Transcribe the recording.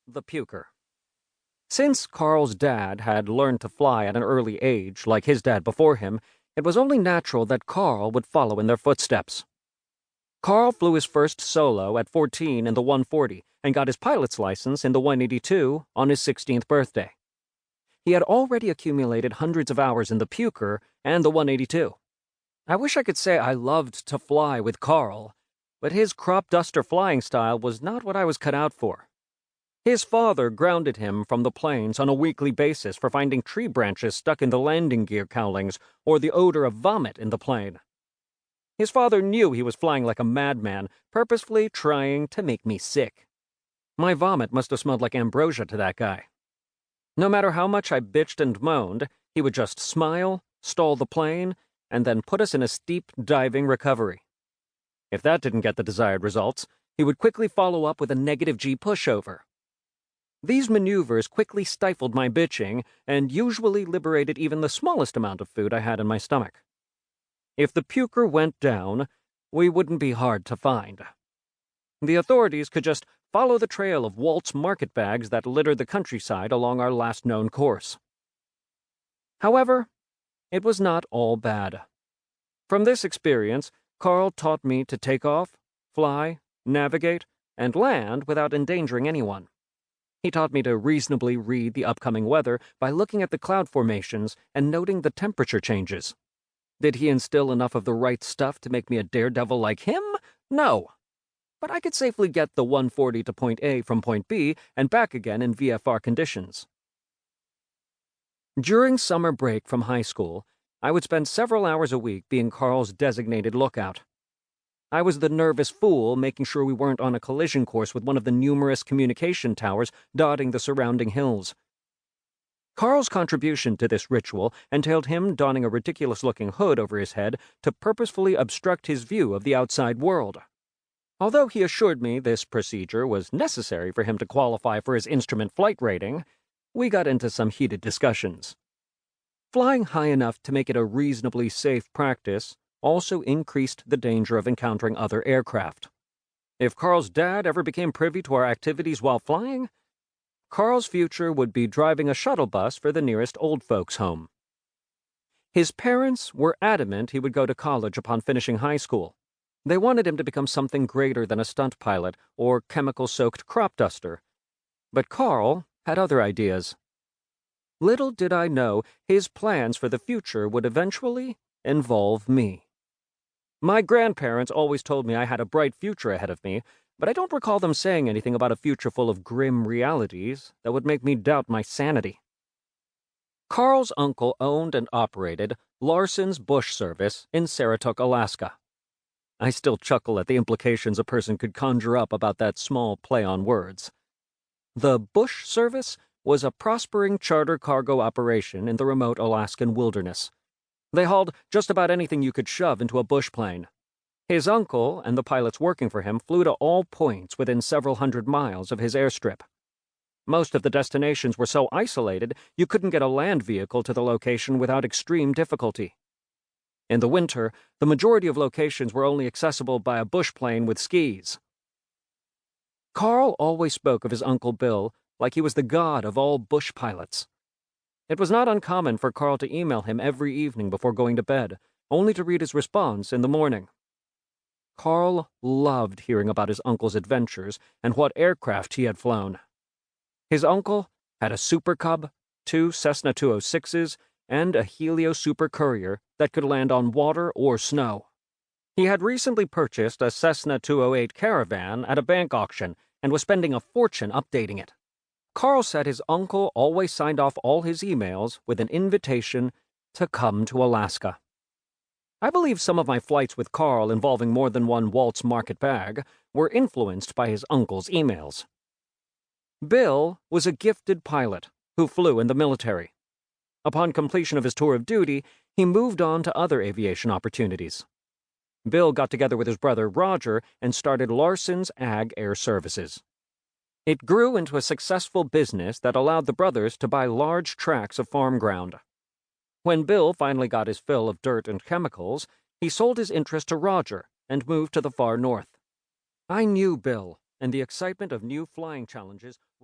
the puker. Since Carl's dad had learned to fly at an early age, like his dad before him, it was only natural that Carl would follow in their footsteps. Carl flew his first solo at 14 in the 140 and got his pilot's license in the 182 on his 16th birthday. He had already accumulated hundreds of hours in the puker and the 182. I wish I could say I loved to fly with Carl, but his crop duster flying style was not what I was cut out for. His father grounded him from the planes on a weekly basis for finding tree branches stuck in the landing gear cowlings or the odor of vomit in the plane. His father knew he was flying like a madman, purposefully trying to make me sick. My vomit must have smelled like ambrosia to that guy. No matter how much I bitched and moaned, he would just smile, stall the plane, and then put us in a steep diving recovery. If that didn't get the desired results, he would quickly follow up with a negative G pushover. These maneuvers quickly stifled my bitching and usually liberated even the smallest amount of food I had in my stomach. If the puker went down, we wouldn't be hard to find. The authorities could just follow the trail of Walt's market bags that littered the countryside along our last known course. However, it was not all bad. From this experience, Carl taught me to take off, fly, navigate, and land without endangering anyone. He taught me to reasonably read the upcoming weather by looking at the cloud formations and noting the temperature changes. Did he instill enough of the right stuff to make me a daredevil like him? No. But I could safely get the 140 to point A from point B and back again in VFR conditions. During summer break from high school, I would spend several hours a week being Carl's designated lookout. I was the nervous fool making sure we weren't on a collision course with one of the numerous communication towers dotting the surrounding hills. Carl's contribution to this ritual entailed him donning a ridiculous-looking hood over his head to purposefully obstruct his view of the outside world. Although he assured me this procedure was necessary for him to qualify for his instrument flight rating, we got into some heated discussions. Flying high enough to make it a reasonably safe practice also increased the danger of encountering other aircraft. If Carl's dad ever became privy to our activities while flying, Carl's future would be driving a shuttle bus for the nearest old folks' home. His parents were adamant he would go to college upon finishing high school. They wanted him to become something greater than a stunt pilot or chemical-soaked crop duster. But Carl had other ideas. Little did I know his plans for the future would eventually involve me. My grandparents always told me I had a bright future ahead of me, but I don't recall them saying anything about a future full of grim realities that would make me doubt my sanity. Carl's uncle owned and operated Larson's Bush Service in Saratoga, Alaska. I still chuckle at the implications a person could conjure up about that small play on words. The Bush Service was a prospering charter cargo operation in the remote Alaskan wilderness. They hauled just about anything you could shove into a bush plane. His uncle and the pilots working for him flew to all points within several hundred miles of his airstrip. Most of the destinations were so isolated you couldn't get a land vehicle to the location without extreme difficulty. In the winter, the majority of locations were only accessible by a bush plane with skis. Carl always spoke of his Uncle Bill like he was the god of all bush pilots. It was not uncommon for Carl to email him every evening before going to bed, only to read his response in the morning. Carl loved hearing about his uncle's adventures and what aircraft he had flown. His uncle had a Super Cub, 2 Cessna 206s, and a Helio Super Courier that could land on water or snow. He had recently purchased a Cessna 208 Caravan at a bank auction and was spending a fortune updating it. Carl said his uncle always signed off all his emails with an invitation to come to Alaska. I believe some of my flights with Carl involving more than one Walt's market bag were influenced by his uncle's emails. Bill was a gifted pilot who flew in the military. Upon completion of his tour of duty, he moved on to other aviation opportunities. Bill got together with his brother Roger and started Larson's Ag Air Services. It grew into a successful business that allowed the brothers to buy large tracts of farm ground. When Bill finally got his fill of dirt and chemicals, he sold his interest to Roger and moved to the far north. I knew Bill, and the excitement of new flying challenges would